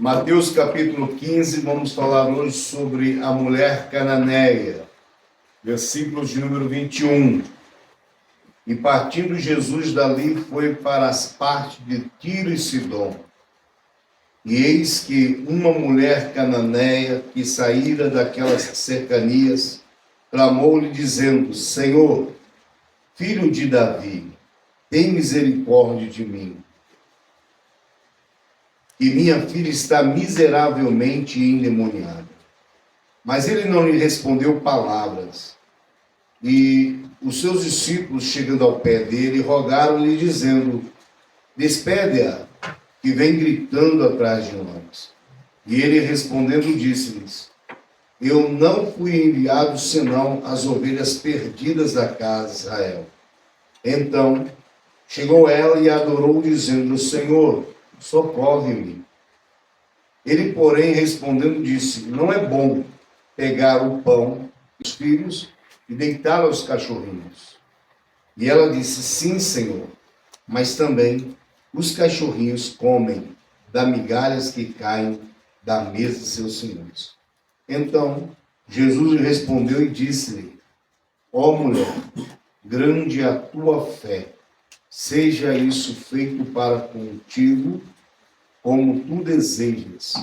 Mateus capítulo 15, vamos falar hoje sobre a mulher cananeia, versículos de número 21. E partindo Jesus dali foi para as partes de Tiro e Sidom. E eis que uma mulher cananeia que saíra daquelas cercanias, clamou-lhe dizendo: Senhor, filho de Davi, tem misericórdia de mim, e minha filha está miseravelmente endemoniada. Mas ele não lhe respondeu palavras. E os seus discípulos, chegando ao pé dele, rogaram-lhe, dizendo: Despede-a, que vem gritando atrás de nós. E ele, respondendo, disse-lhes: Eu não fui enviado senão as ovelhas perdidas da casa de Israel. Então chegou ela e adorou, dizendo: Senhor, socorre-me. Ele, porém, respondendo, disse: Não é bom pegar o pão dos filhos e deitá-lo aos cachorrinhos. E ela disse: Sim, Senhor, mas também os cachorrinhos comem das migalhas que caem da mesa de seus senhores. Então Jesus lhe respondeu e disse-lhe: Ó mulher, grande é a tua fé, seja isso feito para contigo como tu desejas.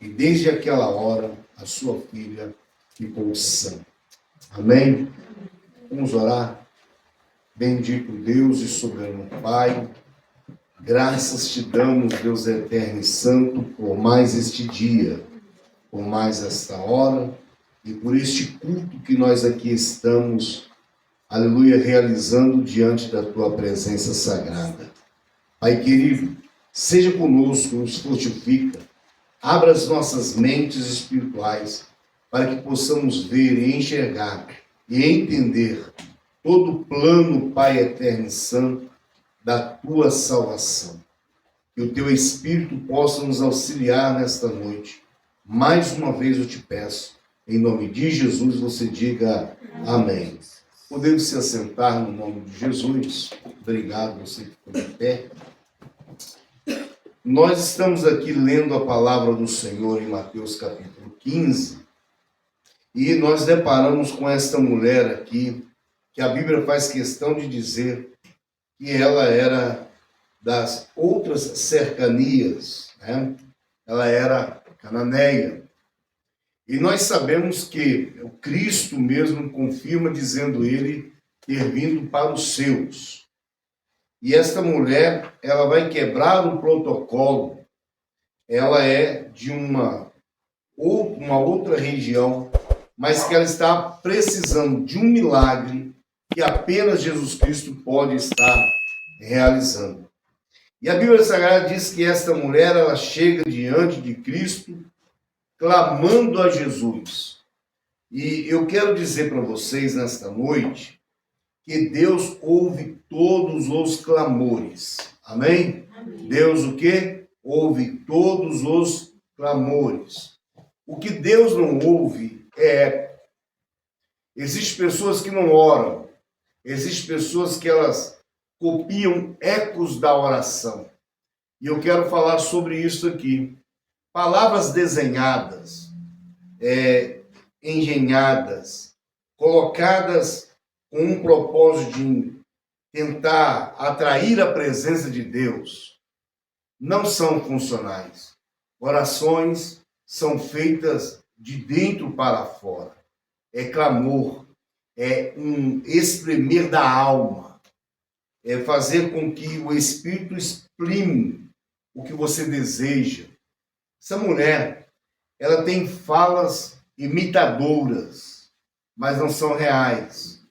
E desde aquela hora a sua filha ficou sã. Amém? Vamos orar. Bendito Deus e soberano Pai, graças te damos, Deus eterno e santo, por mais este dia, por mais esta hora e por este culto que nós aqui estamos, aleluia, realizando diante da tua presença sagrada. Pai querido, seja conosco, nos fortifica, abra as nossas mentes espirituais para que possamos ver e enxergar e entender todo o plano, Pai eterno e santo, da tua salvação. Que o teu Espírito possa nos auxiliar nesta noite. Mais uma vez eu te peço, em nome de Jesus, você diga amém. Podemos se assentar no nome de Jesus. Obrigado, você que ficou de pé. Nós estamos aqui lendo a palavra do Senhor em Mateus capítulo 15, e nós deparamos com esta mulher aqui, que a Bíblia faz questão de dizer que ela era das outras cercanias, né? Ela era cananeia. E nós sabemos que o Cristo mesmo confirma, dizendo ele ter vindo para os seus. E esta mulher, ela vai quebrar um protocolo. Ela é de uma outra região, mas que ela está precisando de um milagre que apenas Jesus Cristo pode estar realizando. E a Bíblia Sagrada diz que esta mulher, ela chega diante de Cristo, clamando a Jesus. E eu quero dizer para vocês nesta noite que Deus ouve todos os clamores. Amém? Amém. Deus o quê? Ouve todos os clamores. O que Deus não ouve é eco. Existem pessoas que não oram. Existem pessoas que elas copiam ecos da oração. E eu quero falar sobre isso aqui. Palavras desenhadas, engenhadas, colocadas com um propósito de tentar atrair a presença de Deus, não são funcionais. Orações são feitas de dentro para fora. É clamor, é um exprimir da alma, é fazer com que o Espírito exprime o que você deseja. Essa mulher, ela tem falas imitadoras, mas não são reais.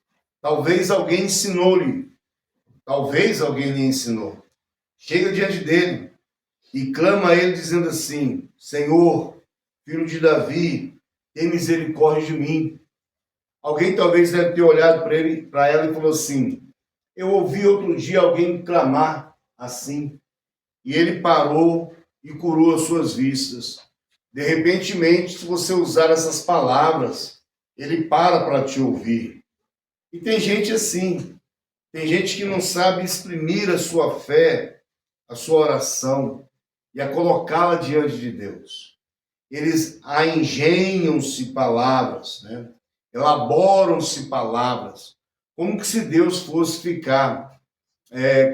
Talvez alguém ensinou-lhe, talvez alguém lhe ensinou. Chega diante dele e clama a ele dizendo assim: Senhor, filho de Davi, tem misericórdia de mim. Alguém talvez deve ter olhado para ela e falou assim: eu ouvi outro dia alguém clamar assim, e ele parou e curou as suas vistas. De repentemente, se você usar essas palavras, ele para te ouvir. E tem gente assim, tem gente que não sabe exprimir a sua fé, a sua oração. e a colocá-la diante de Deus. Eles engenham-se palavras, né? Elaboram-se palavras, como que se Deus fosse ficar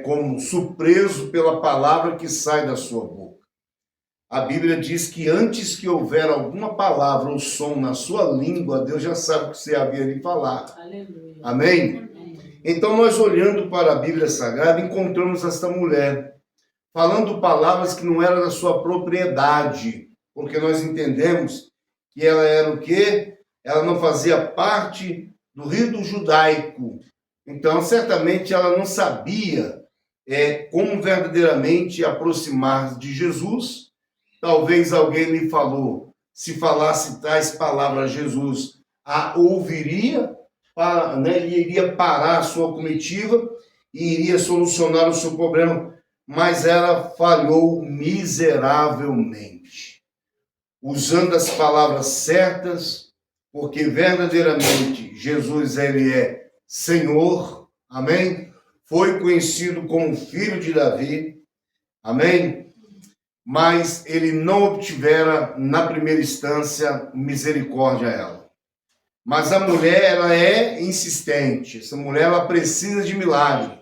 como surpreso pela palavra que sai da sua boca. A Bíblia diz que antes que houver alguma palavra ou som na sua língua, Deus já sabe o que você havia de falar. Aleluia. Amém? Amém. Então, nós olhando para a Bíblia Sagrada, encontramos esta mulher falando palavras que não eram da sua propriedade, porque nós entendemos que ela era o quê? Ela não fazia parte do rito judaico. Então, certamente, ela não sabia como verdadeiramente aproximar de Jesus. Talvez alguém lhe falou, se falasse tais palavras a Jesus, a ouviria, e iria parar a sua comitiva e iria solucionar o seu problema, mas ela falhou miseravelmente, usando as palavras certas, porque verdadeiramente Jesus, ele é Senhor, amém? Foi conhecido como filho de Davi, amém? Mas ele não obtivera, na primeira instância, misericórdia a ela. Mas a mulher, ela é insistente, essa mulher, ela precisa de milagre.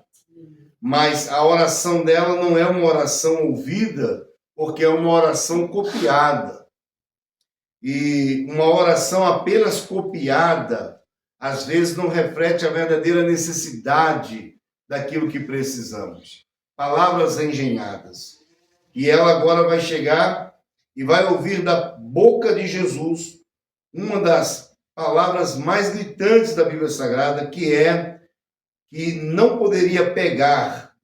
Mas a oração dela não é uma oração ouvida, porque é uma oração copiada. E uma oração apenas copiada, às vezes não reflete a verdadeira necessidade daquilo que precisamos. Palavras engenhadas. E ela agora vai chegar e vai ouvir da boca de Jesus uma das palavras mais gritantes da Bíblia Sagrada, que é que não poderia pegar,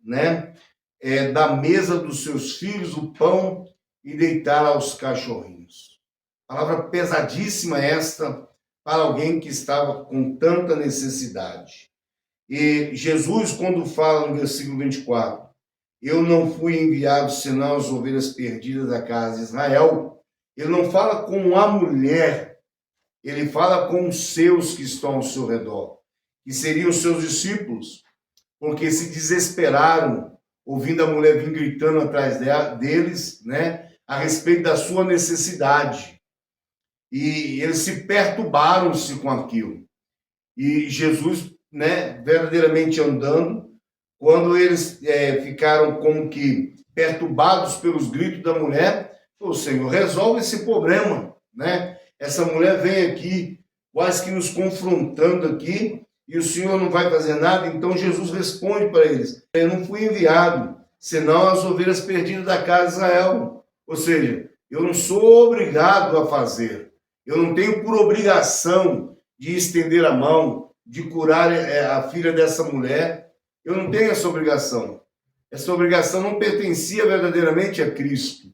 da mesa dos seus filhos o pão e deitar aos cachorrinhos. Palavra pesadíssima esta para alguém que estava com tanta necessidade. E Jesus, quando fala no versículo 24, eu não fui enviado senão as ovelhas perdidas da casa de Israel, ele não fala com a mulher, ele fala com os seus que estão ao seu redor, que seriam os seus discípulos, porque se desesperaram, ouvindo a mulher vir gritando atrás deles, a respeito da sua necessidade. E eles se perturbaram-se com aquilo. E Jesus, verdadeiramente andando, quando eles ficaram como que perturbados pelos gritos da mulher, falou, Senhor, resolve esse problema, Essa mulher vem aqui, quase que nos confrontando aqui, e o Senhor não vai fazer nada. Então Jesus responde para eles, eu não fui enviado, senão as ovelhas perdidas da casa de Israel. Ou seja, eu não sou obrigado a fazer, eu não tenho por obrigação de estender a mão, de curar a filha dessa mulher. Eu não tenho essa obrigação. Essa obrigação não pertencia verdadeiramente a Cristo.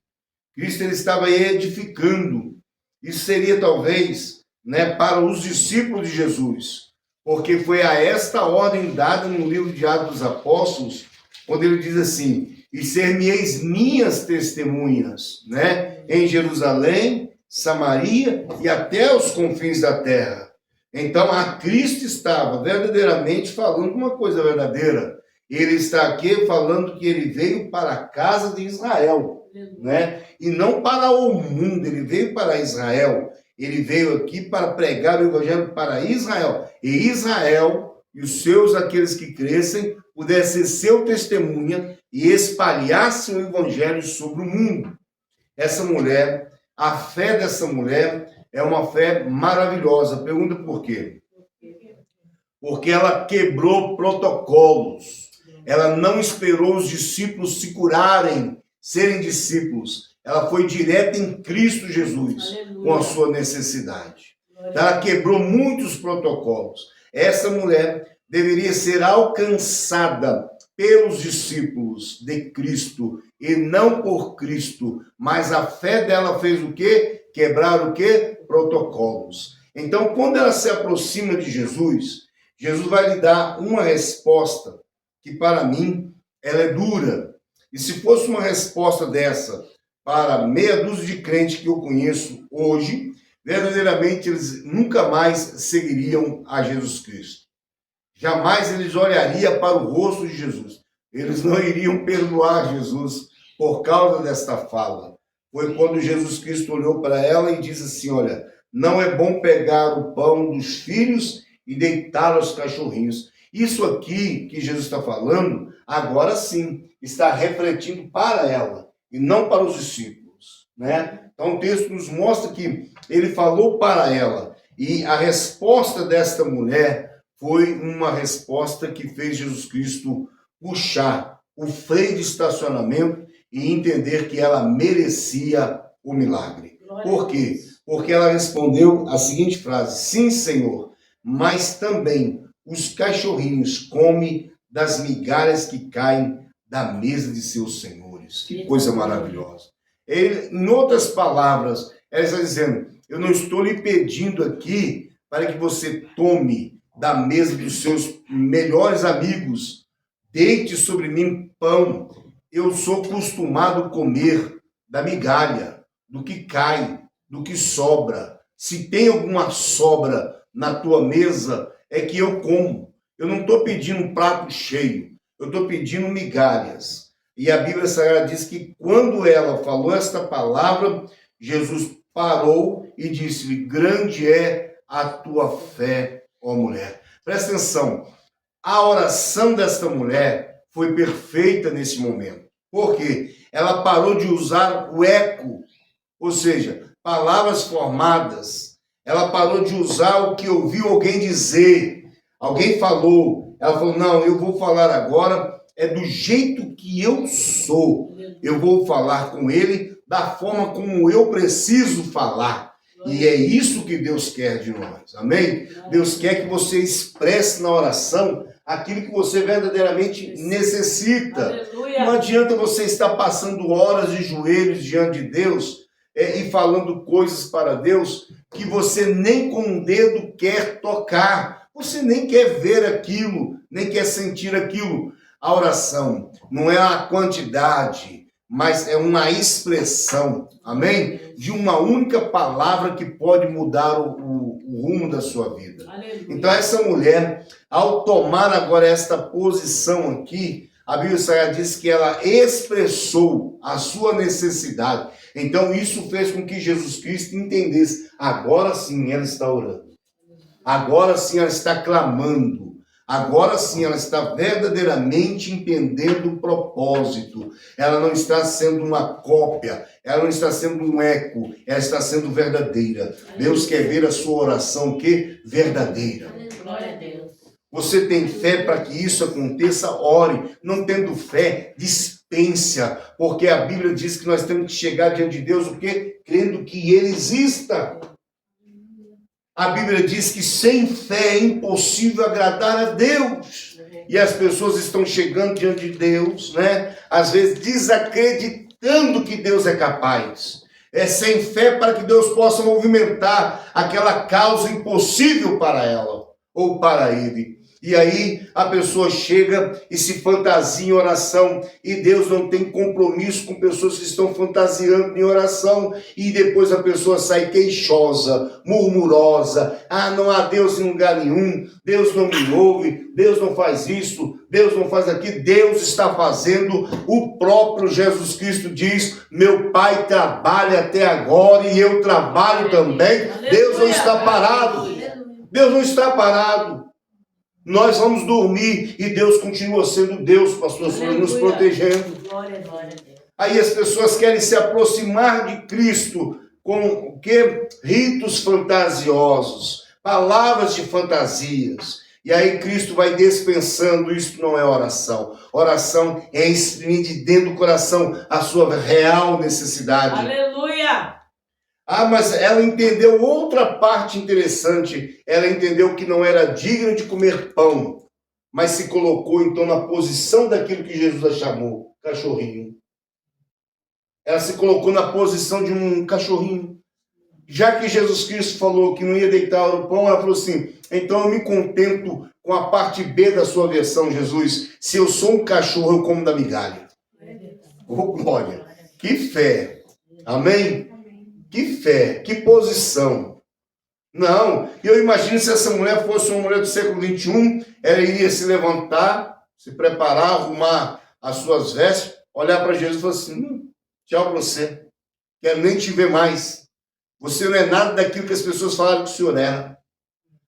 Cristo, ele estava edificando. Isso seria talvez, para os discípulos de Jesus, porque foi a esta ordem dada no livro de Atos dos Apóstolos, quando ele diz assim, e ser-me-eis minhas testemunhas, em Jerusalém, Samaria e até os confins da terra. Então, a Cristo estava verdadeiramente falando uma coisa verdadeira. Ele está aqui falando que ele veio para a casa de Israel, e não para o mundo, ele veio para Israel. Ele veio aqui para pregar o evangelho para Israel. E Israel e os seus, aqueles que crescem, pudessem ser seu testemunha e espalhassem o evangelho sobre o mundo. Essa mulher, a fé dessa mulher é uma fé maravilhosa. Pergunta por quê? Porque ela quebrou protocolos. Ela não esperou os discípulos se curarem, serem discípulos. Ela foi direta em Cristo Jesus. Aleluia. Com a sua necessidade. Ela quebrou muitos protocolos. Essa mulher deveria ser alcançada pelos discípulos de Cristo e não por Cristo. Mas a fé dela fez o quê? Quebrar o quê? Protocolos. Então, quando ela se aproxima de Jesus, Jesus vai lhe dar uma resposta que, para mim, ela é dura. E se fosse uma resposta dessa para meia dúzia de crentes que eu conheço hoje, verdadeiramente eles nunca mais seguiriam a Jesus Cristo. Jamais eles olhariam para o rosto de Jesus. Eles não iriam perdoar Jesus por causa desta fala, foi quando Jesus Cristo olhou para ela e disse assim, olha, não é bom pegar o pão dos filhos e deitá-lo aos cachorrinhos. Isso aqui que Jesus está falando, agora sim, está refletindo para ela e não para os discípulos, né? Então o texto nos mostra que ele falou para ela e a resposta desta mulher foi uma resposta que fez Jesus Cristo puxar o freio de estacionamento e entender que ela merecia o milagre. Por quê? Porque ela respondeu a seguinte frase, sim, Senhor, mas também os cachorrinhos comem das migalhas que caem da mesa de seus senhores. Que coisa maravilhosa. Ele, em outras palavras, ela está dizendo, eu não estou lhe pedindo aqui para que você tome da mesa dos seus melhores amigos, deite sobre mim pão. Eu sou acostumado a comer da migalha, do que cai, do que sobra. Se tem alguma sobra na tua mesa, é que eu como. Eu não estou pedindo um prato cheio, eu estou pedindo migalhas. E a Bíblia Sagrada diz que quando ela falou esta palavra, Jesus parou e disse-lhe, grande é a tua fé, ó mulher. Presta atenção, a oração desta mulher foi perfeita nesse momento. Por quê? Ela parou de usar o eco, ou seja, palavras formadas. Ela parou de usar o que ouviu alguém dizer. Alguém falou. Ela falou, não, eu vou falar agora, é do jeito que eu sou. Eu vou falar com ele da forma como eu preciso falar. E é isso que Deus quer de nós. Amém? Deus quer que você expresse na oração aquilo que você verdadeiramente necessita. Aleluia. Não adianta você estar passando horas de joelhos diante de Deus e falando coisas para Deus que você nem com um dedo quer tocar. Você nem quer ver aquilo, nem quer sentir aquilo. A oração não é a quantidade, mas é uma expressão, amém? De uma única palavra que pode mudar o rumo da sua vida. Aleluia. Então essa mulher, ao tomar agora esta posição aqui, a Bíblia Sagrada diz que ela expressou a sua necessidade. Então isso fez com que Jesus Cristo entendesse, agora sim ela está orando. Agora sim ela está clamando. Agora sim ela está verdadeiramente entendendo o propósito. Ela não está sendo uma cópia. Ela não está sendo um eco. Ela está sendo verdadeira. Deus quer ver a sua oração que verdadeira. Glória a Deus. Você tem fé para que isso aconteça? Ore. Não tendo fé, dispensa. Porque a Bíblia diz que nós temos que chegar diante de Deus o quê? Crendo que Ele exista. A Bíblia diz que sem fé é impossível agradar a Deus. E as pessoas estão chegando diante de Deus, né? Às vezes desacreditando que Deus é capaz. É sem fé para que Deus possa movimentar aquela causa impossível para ela ou para ele. E aí a pessoa chega e se fantasia em oração e Deus não tem compromisso com pessoas que estão fantasiando em oração e depois a pessoa sai queixosa, murmurosa, não há Deus em lugar nenhum, Deus não me ouve, Deus não faz isso, Deus não faz aquilo. Deus está fazendo, o próprio Jesus Cristo diz, meu Pai trabalha até agora e eu trabalho também. Deus não está parado, Deus não está parado. Nós vamos dormir e Deus continua sendo Deus, pastor, nos protegendo. Glória, glória a Deus. Aí as pessoas querem se aproximar de Cristo com o quê? Ritos fantasiosos, palavras de fantasias. E aí Cristo vai dispensando, isso não é oração. Oração é exprimir de dentro do coração a sua real necessidade. Aleluia! Mas ela entendeu outra parte interessante. Ela entendeu que não era digna de comer pão, mas se colocou então na posição daquilo que Jesus a chamou, cachorrinho. Ela se colocou na posição de um cachorrinho. Já que Jesus Cristo falou que não ia deitar o pão, ela falou assim, então eu me contento com a parte B da sua versão, Jesus. Se eu sou um cachorro, eu como da migalha. Oh, glória! Que fé! Amém? Que fé, que posição. Não, eu imagino se essa mulher fosse uma mulher do século XXI, ela iria se levantar, se preparar, arrumar as suas vestes. olhar para Jesus e falar assim, tchau para você, quero nem te ver mais. Você não é nada daquilo que as pessoas falaram que o Senhor era.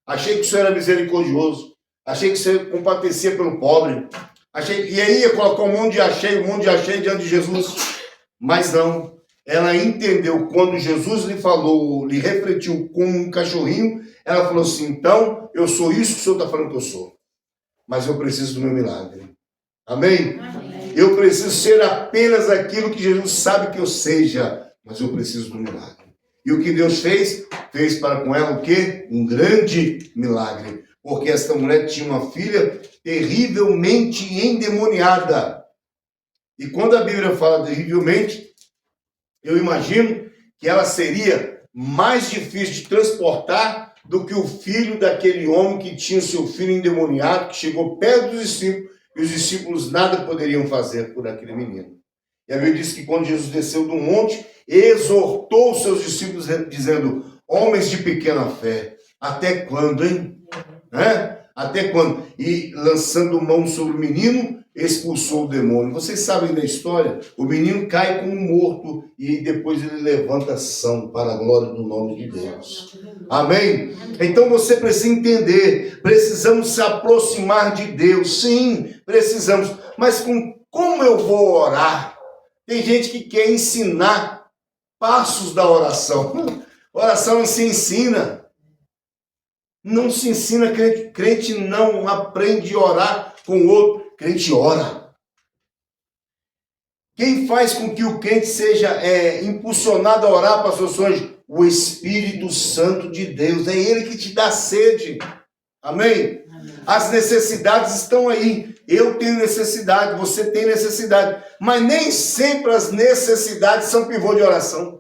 Achei que o Senhor era misericordioso. Achei que o Senhor compadecia pelo pobre. E aí ia colocar um monte de achei diante de Jesus. Mas não. Ela entendeu quando Jesus lhe falou, lhe refletiu como um cachorrinho, ela falou assim, então, eu sou isso que o Senhor está falando que eu sou. Mas eu preciso do meu milagre. Amém? Amém. Eu preciso ser apenas aquilo que Jesus sabe que eu seja, mas eu preciso do milagre. E o que Deus fez? Fez para com ela o quê? Um grande milagre. Porque esta mulher tinha uma filha terrivelmente endemoniada. E quando a Bíblia fala terrivelmente, eu imagino que ela seria mais difícil de transportar do que o filho daquele homem que tinha seu filho endemoniado, que chegou perto dos discípulos, e os discípulos nada poderiam fazer por aquele menino. E a Bíblia diz que quando Jesus desceu do monte, exortou os seus discípulos, dizendo, homens de pequena fé, até quando, hein? Até quando? E lançando mão sobre o menino, expulsou o demônio. Vocês sabem da história? O menino cai como morto e depois ele levanta são para a glória do nome de Deus. Amém? Então você precisa entender, precisamos se aproximar de Deus. Sim, precisamos. Mas como eu vou orar? Tem gente que quer ensinar passos da oração. Oração não se ensina. Não se ensina, crente não aprende a orar com o outro, crente ora. Quem faz com que o crente seja impulsionado a orar, pastor Songe? O Espírito Santo de Deus, é Ele que te dá sede. Amém? As necessidades estão aí. Eu tenho necessidade, você tem necessidade. Mas nem sempre as necessidades são pivô de oração.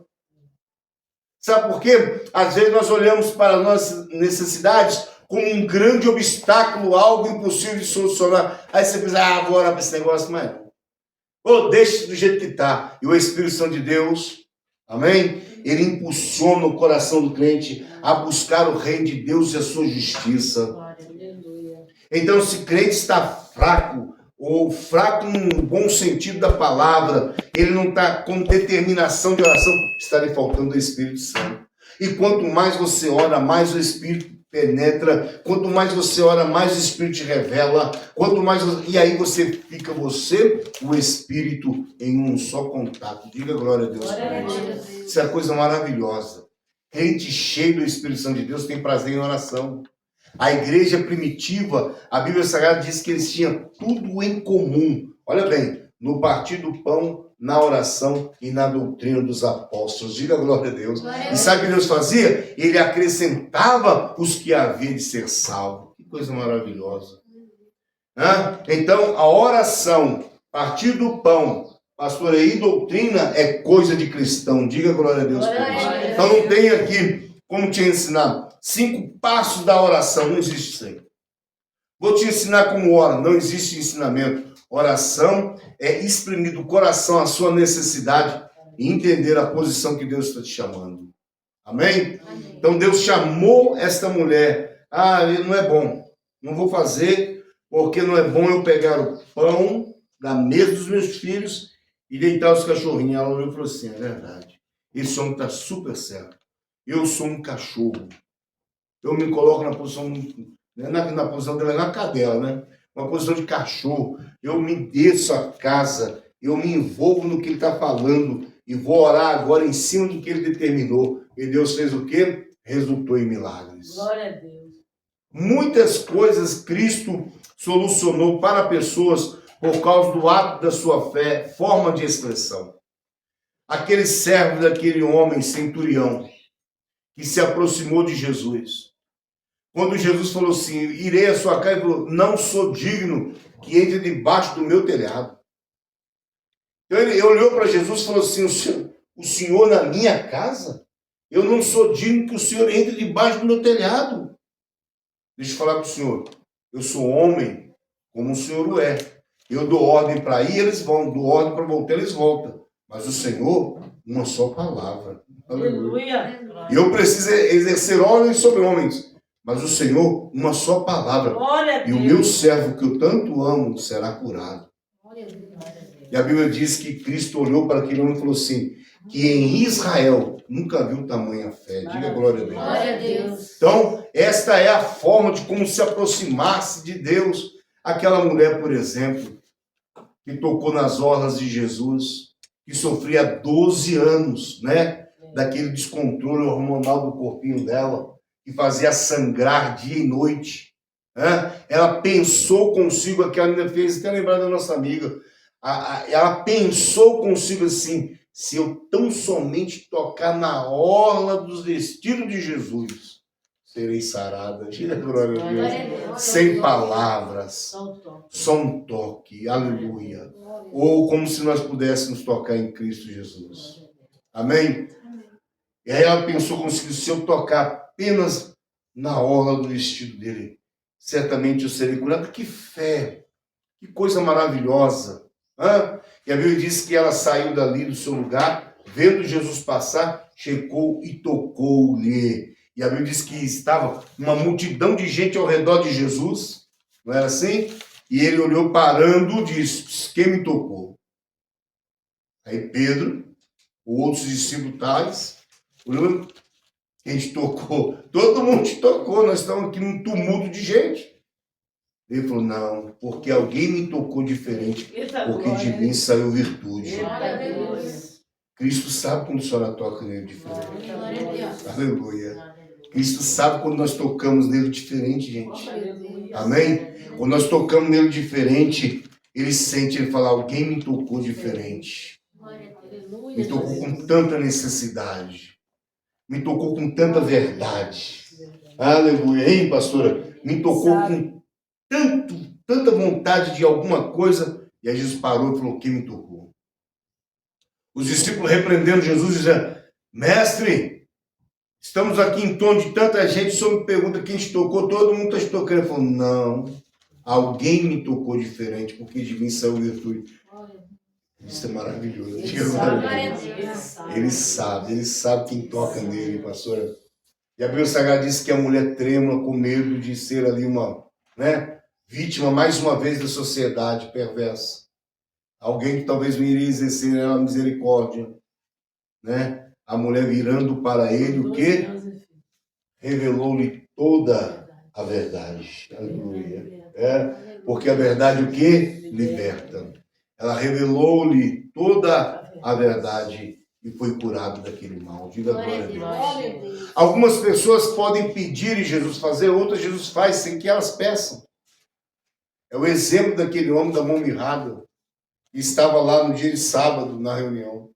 Sabe por quê? Às vezes nós olhamos para as nossas necessidades como um grande obstáculo, algo impossível de solucionar. Aí você pensa, vou orar para esse negócio, mas não. Deixa do jeito que está. E o Espírito Santo de Deus, amém? Ele impulsiona o coração do crente a buscar o reino de Deus e a sua justiça. Então, se o crente está fraco, ou fraco no bom sentido da palavra, ele não está com determinação de oração, está lhe faltando o Espírito Santo. E quanto mais você ora, mais o Espírito penetra, quanto mais você ora, mais o Espírito te revela, e aí você fica, o Espírito, em um só contato. Diga glória a Deus. Glória a Deus. Isso é uma coisa maravilhosa. Crente cheio do Espírito Santo de Deus tem prazer em oração. A igreja primitiva, a Bíblia Sagrada diz que eles tinham tudo em comum. Olha bem, no partir do pão, na oração e na doutrina dos apóstolos. Diga glória a Deus. E sabe o que Deus fazia? Ele acrescentava os que haviam de ser salvos. Que coisa maravilhosa. Então, a oração, partir do pão, pastor, e doutrina é coisa de cristão. Diga glória a Deus por isso. Então não tem aqui como te ensinar 5 passos da oração, não existe isso aí. Vou te ensinar como ora, não existe ensinamento. Oração é exprimir do coração a sua necessidade e entender a posição que Deus está te chamando. Amém? Então Deus chamou esta mulher. Não é bom, não vou fazer, porque não é bom eu pegar o pão da mesa dos meus filhos e deitar os cachorrinhos. Ela olhou e falou assim, é verdade, esse homem está super certo. Eu sou um cachorro. Eu me coloco na posição, na posição dela, na cadela, né? Uma posição de cachorro. Eu me desço a casa, eu me envolvo no que ele está falando e vou orar agora em cima do que ele determinou. E Deus fez o quê? Resultou em milagres. Glória a Deus. Muitas coisas Cristo solucionou para pessoas por causa do ato da sua fé, forma de expressão. Aquele servo daquele homem centurião que se aproximou de Jesus. Quando Jesus falou assim, irei à sua casa, ele falou, não sou digno que entre debaixo do meu telhado. Então ele olhou para Jesus e falou assim, o senhor na minha casa? Eu não sou digno que o senhor entre debaixo do meu telhado. Deixa eu falar para o senhor, eu sou homem como o senhor o é. Eu dou ordem para ir, eles vão. Dou ordem para voltar, eles voltam. Mas o Senhor, uma só palavra. Aleluia. E eu preciso exercer ordens sobre homens. Mas o Senhor, uma só palavra. Glória a Deus. E o meu servo, que eu tanto amo, será curado. Glória a Deus. E a Bíblia diz que Cristo olhou para aquele homem e falou assim, que em Israel nunca viu tamanha fé. Diga glória a Deus. Glória a Deus. Então, esta é a forma de como se aproximar-se de Deus. Aquela mulher, por exemplo, que tocou nas orlas de Jesus, que sofria 12 anos, né? Daquele descontrole hormonal do corpinho dela, que fazia sangrar dia e noite. Né? Ela pensou consigo, aquela menina fez, até lembrar da nossa amiga, ela pensou consigo assim, se eu tão somente tocar na orla dos vestidos de Jesus, serei sarada. Diga glória a Deus. Sem palavras, só um toque, aleluia. Ou como se nós pudéssemos tocar em Cristo Jesus. Amém? E aí ela pensou consigo, se eu tocar apenas na orla do vestido dele, certamente eu serei curado. Que fé, que coisa maravilhosa. E a Bíblia diz que ela saiu dali do seu lugar, vendo Jesus passar, chegou e tocou-lhe. E a Bíblia diz que estava uma multidão de gente ao redor de Jesus, não era assim? E ele olhou parando e disse, quem me tocou? Aí Pedro, outros discípulos tais, olhou, quem te tocou? Todo mundo te tocou, nós estamos aqui num tumulto de gente. Ele falou, não, porque alguém me tocou diferente, porque de mim saiu virtude. Cristo sabe quando a senhora toca nele diferente. Aleluia. Cristo sabe quando nós tocamos nele diferente, gente. Amém? Quando nós tocamos nele diferente, ele sente, ele fala, alguém me tocou diferente. Me tocou com tanta necessidade. Me tocou com tanta verdade. Aleluia. Hein, pastora? Me tocou com tanta vontade de alguma coisa. E aí Jesus parou e falou, quem me tocou? Os discípulos repreendendo Jesus, dizendo, mestre, estamos aqui em torno de tanta gente, só me pergunta quem te tocou, todo mundo está te tocando. Ele falou, não, alguém me tocou diferente, porque de mim saiu virtude. Isso é maravilhoso. Ele sabe quem toca nele, pastora. E a Bíblia Sagrada diz que a mulher trêmula com medo de ser ali uma, né, vítima, mais uma vez, da sociedade perversa. Alguém que talvez não iria exercer a misericórdia, né? A mulher virando para ele o quê? Revelou-lhe toda a verdade. Aleluia. Porque a verdade o quê? Liberta. Ela revelou-lhe toda a verdade e foi curado daquele mal. Diga glória a Deus. Algumas pessoas podem pedir e Jesus fazer, outras Jesus faz sem que elas peçam. É o exemplo daquele homem da mão mirrada, que estava lá no dia de sábado, na reunião.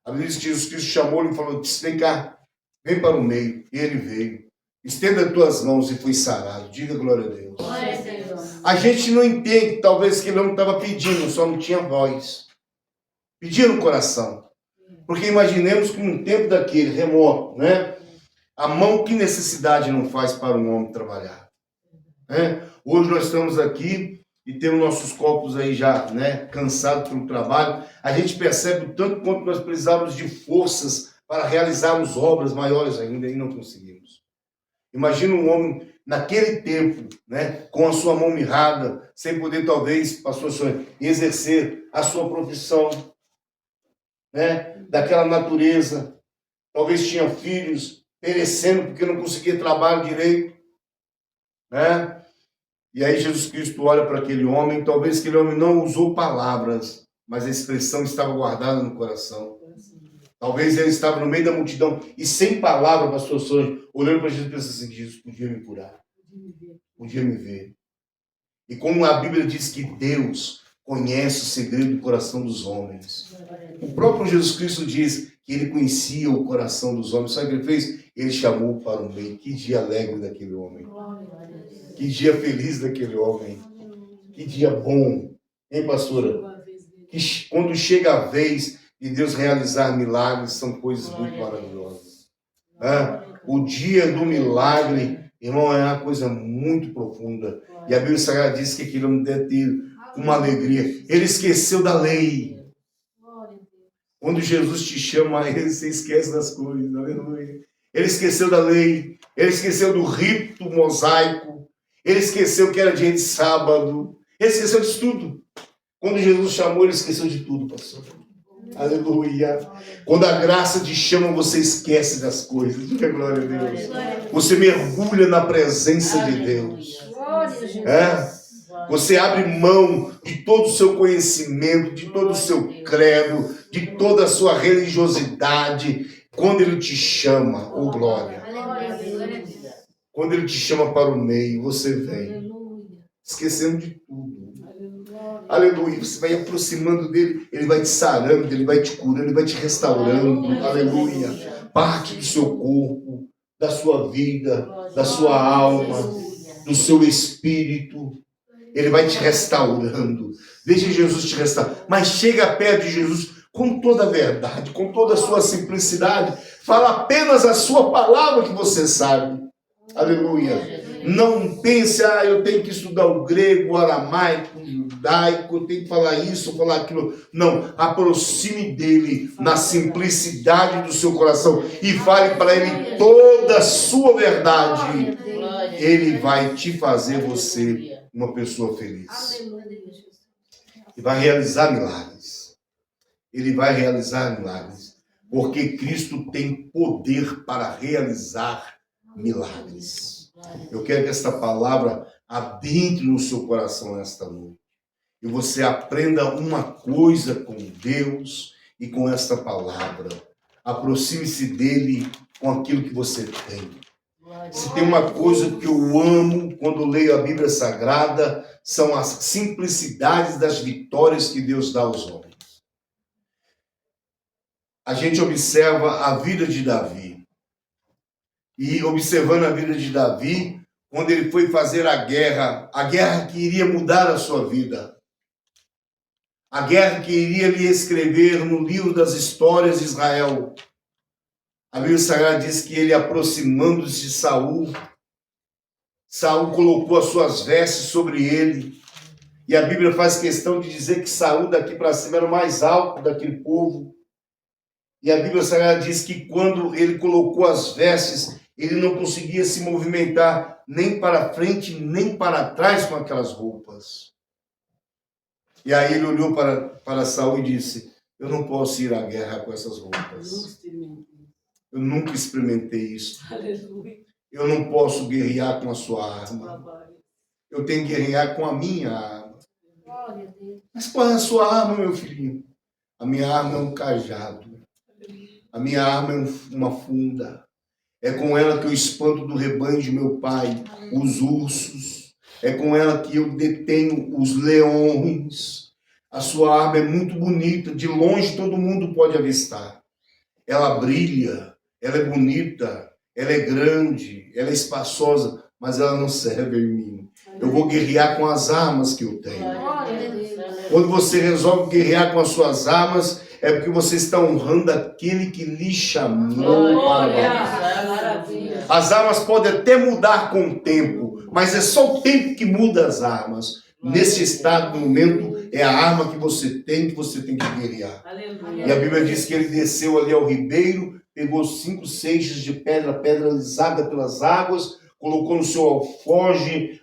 A Bíblia diz que Jesus Cristo chamou-lhe e falou, vem cá, vem para o meio. E ele veio. Estenda as tuas mãos e foi sarado. Diga glória a Deus. Glória a Deus. A gente não entende, talvez, que ele não estava pedindo, só não tinha voz. Pedia no coração. Porque imaginemos que num tempo daquele, remoto, né? A mão, que necessidade não faz para um homem trabalhar? Né? Hoje nós estamos aqui e temos nossos corpos aí já, né, cansados pelo trabalho. A gente percebe o tanto quanto nós precisávamos de forças para realizarmos obras maiores ainda e não conseguimos. Imagina um homem naquele tempo, né, com a sua mão mirrada, sem poder talvez, pastor Sônia, exercer a sua profissão, né, daquela natureza. Talvez tinha filhos perecendo porque não conseguia trabalho direito, né? E aí Jesus Cristo olha para aquele homem, talvez aquele homem não usou palavras, mas a expressão estava guardada no coração. Talvez ele estava no meio da multidão e sem palavra, pastor Sônia, olhando para Jesus e pensando assim, Jesus podia me curar, podia me ver. E como a Bíblia diz que Deus conhece o segredo do coração dos homens. O próprio Jesus Cristo diz que ele conhecia o coração dos homens. Sabe o que ele fez? Ele chamou para o meio. Que dia alegre daquele homem. Que dia feliz daquele homem. Que dia bom. Hein, pastora? Que quando chega a vez de Deus realizar milagres, são coisas muito maravilhosas. O dia do milagre, irmão, é uma coisa muito profunda. E a Bíblia Sagrada diz que aquele homem deve ter uma alegria. Ele esqueceu da lei. Quando Jesus te chama, você esquece das coisas. Aleluia. Ele esqueceu da lei. Ele esqueceu do rito mosaico. Ele esqueceu que era dia de sábado. Ele esqueceu disso tudo. Quando Jesus chamou, ele esqueceu de tudo, pastor. Aleluia. Quando a graça te chama, você esquece das coisas. Diga glória a Deus. Você mergulha na presença de Deus. Você abre mão de todo o seu conhecimento, de todo o seu credo, de toda a sua religiosidade. Quando ele te chama, oh glória. Quando ele te chama para o meio, você vem. Esquecendo de tudo. Aleluia. Você vai aproximando dele, ele vai te sarando, ele vai te curando, ele vai te restaurando. Aleluia. Parte do seu corpo, da sua vida, da sua alma, do seu espírito. Ele vai te restaurando. Deixa Jesus te restaurar. Mas chega perto de Jesus com toda a verdade, com toda a sua simplicidade. Fala apenas a sua palavra que você sabe. Aleluia. Não pense, eu tenho que estudar o grego, o aramaico, o judaico, eu tenho que falar isso, falar aquilo. Não, aproxime dele na simplicidade do seu coração e fale para ele toda a sua verdade. Ele vai te fazer você uma pessoa feliz. E vai realizar milagres. Ele vai realizar milagres. Porque Cristo tem poder para realizar milagres. Eu quero que esta palavra adentre no seu coração nesta noite. E você aprenda uma coisa com Deus e com esta palavra. Aproxime-se dele com aquilo que você tem. Se tem uma coisa que eu amo quando leio a Bíblia Sagrada, são as simplicidades das vitórias que Deus dá aos homens. A gente observa a vida de Davi. E observando a vida de Davi, quando ele foi fazer a guerra que iria mudar a sua vida, a guerra que iria lhe escrever no livro das histórias de Israel. A Bíblia Sagrada diz que ele, aproximando-se de Saul colocou as suas vestes sobre ele, e a Bíblia faz questão de dizer que Saul daqui para cima era o mais alto daquele povo, e a Bíblia Sagrada diz que quando ele colocou as vestes, ele não conseguia se movimentar nem para frente, nem para trás com aquelas roupas. E aí ele olhou para Saul e disse: eu não posso ir à guerra com essas roupas. Eu nunca experimentei isso. Eu não posso guerrear com a sua arma. Eu tenho que guerrear com a minha arma. Mas qual é a sua arma, meu filhinho? A minha arma é um cajado. A minha arma é uma funda. É com ela que eu espanto do rebanho de meu pai os ursos. É com ela que eu detenho os leões. A sua arma é muito bonita. De longe todo mundo pode avistar. Ela brilha, ela é bonita, ela é grande, ela é espaçosa, mas ela não serve em mim. Eu vou guerrear com as armas que eu tenho. Quando você resolve guerrear com as suas armas, é porque você está honrando aquele que lhe chamou para as armas podem até mudar com o tempo, mas é só o tempo que muda as armas. Nesse estado, no momento, é a arma que você tem que guerrear. Aleluia. E a Bíblia diz que ele desceu ali ao ribeiro, pegou 5 seixos de pedra lisada pelas águas, colocou no seu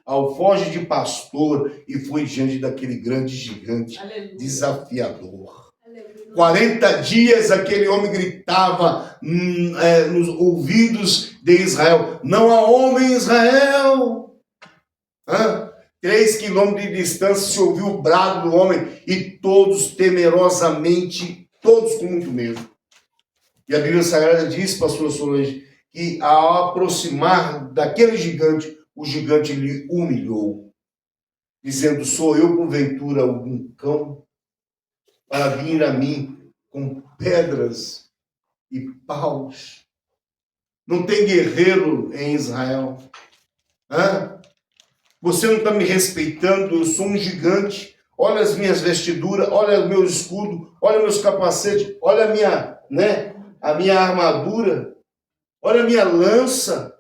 alforje de pastor e foi diante daquele grande gigante. Aleluia. Desafiador. 40 dias aquele homem gritava nos ouvidos de Israel: não há homem em Israel. 3 quilômetros de distância se ouviu o brado do homem e todos temerosamente, todos com muito medo. E a Bíblia Sagrada diz, pastor Solange, que ao aproximar daquele gigante, o gigante lhe humilhou, dizendo: sou eu porventura algum cão para vir a mim com pedras e paus? Não tem guerreiro em Israel. Você não está me respeitando, eu sou um gigante. Olha as minhas vestiduras, olha o meu escudo, olha meus capacetes, olha a minha armadura, olha a minha lança.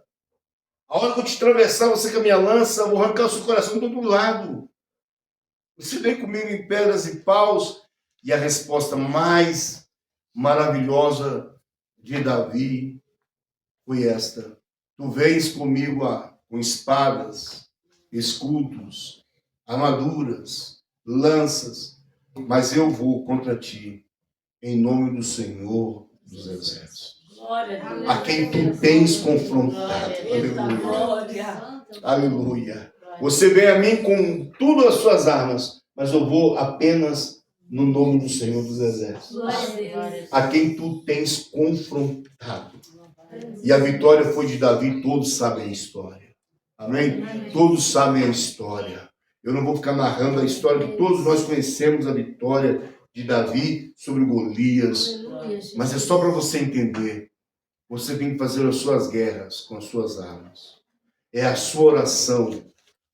A hora que eu te atravessar você com a minha lança, eu vou arrancar o seu coração do outro lado. Você vem comigo em pedras e paus. E a resposta mais maravilhosa de Davi foi esta: tu vens comigo com espadas, escudos, armaduras, lanças, mas eu vou contra ti, em nome do Senhor dos Exércitos, Glória a Deus. a quem tu tens confrontado. Glória. Aleluia. Glória. Aleluia. Você vem a mim com tudo as suas armas, mas eu vou apenas no nome do Senhor dos Exércitos, Glória a Deus. a quem tu tens confrontado. E a vitória foi de Davi, todos sabem a história. Amém? Todos sabem a história. Eu não vou ficar narrando a história, que todos nós conhecemos a vitória de Davi sobre Golias. Mas é só para você entender. Você tem que fazer as suas guerras com as suas armas. É a sua oração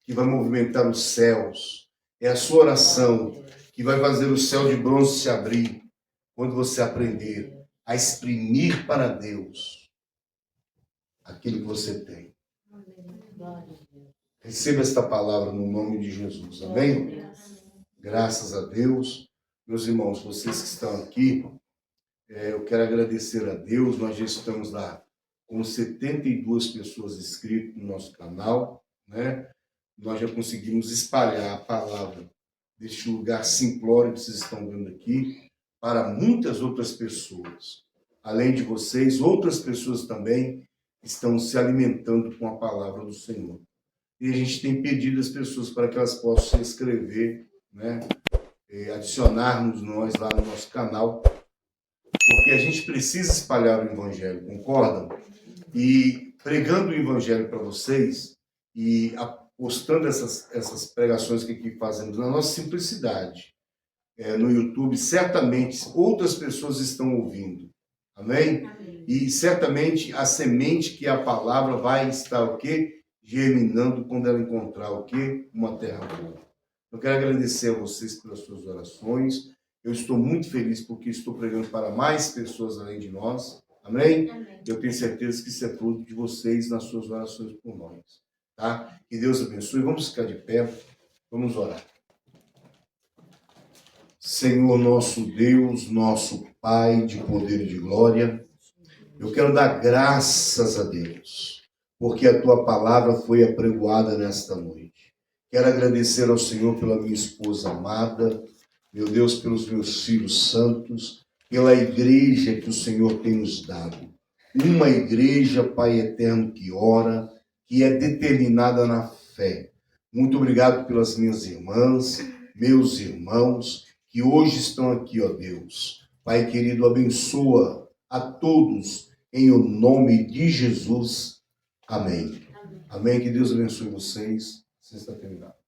que vai movimentar os céus. É a sua oração que vai fazer o céu de bronze se abrir. Quando você aprender a exprimir para Deus aquilo que você tem. Receba esta palavra no nome de Jesus. Amém? Graças a Deus. Meus irmãos, vocês que estão aqui, eu quero agradecer a Deus. Nós já estamos lá com 72 pessoas inscritas no nosso canal, né? Nós já conseguimos espalhar a palavra deste lugar simplório que vocês estão vendo aqui para muitas outras pessoas. Além de vocês, outras pessoas também estão se alimentando com a palavra do Senhor. E a gente tem pedido às pessoas para que elas possam se inscrever, né? Adicionar-nos nós lá no nosso canal, porque a gente precisa espalhar o Evangelho, concordam? E pregando o Evangelho para vocês e postando essas pregações que aqui fazemos na nossa simplicidade, no YouTube, certamente outras pessoas estão ouvindo. Amém? E certamente a semente que é a palavra vai estar o quê? Germinando quando ela encontrar o quê? Uma terra boa. Eu quero agradecer a vocês pelas suas orações. Eu estou muito feliz porque estou pregando para mais pessoas além de nós. Amém? Eu tenho certeza que isso é fruto de vocês nas suas orações por nós. Tá? Que Deus abençoe. Vamos ficar de pé. Vamos orar. Senhor, nosso Deus, nosso Pai de poder e de glória, eu quero dar graças a Deus, porque a Tua palavra foi apregoada nesta noite. Quero agradecer ao Senhor pela minha esposa amada, meu Deus, pelos meus filhos santos, pela igreja que o Senhor tem nos dado. Uma igreja, Pai eterno, que ora, que é determinada na fé. Muito obrigado pelas minhas irmãs, meus irmãos, que hoje estão aqui, ó Deus. Pai querido, abençoa a todos em o nome de Jesus. Amém. Amém. Que Deus abençoe vocês. Você está terminado.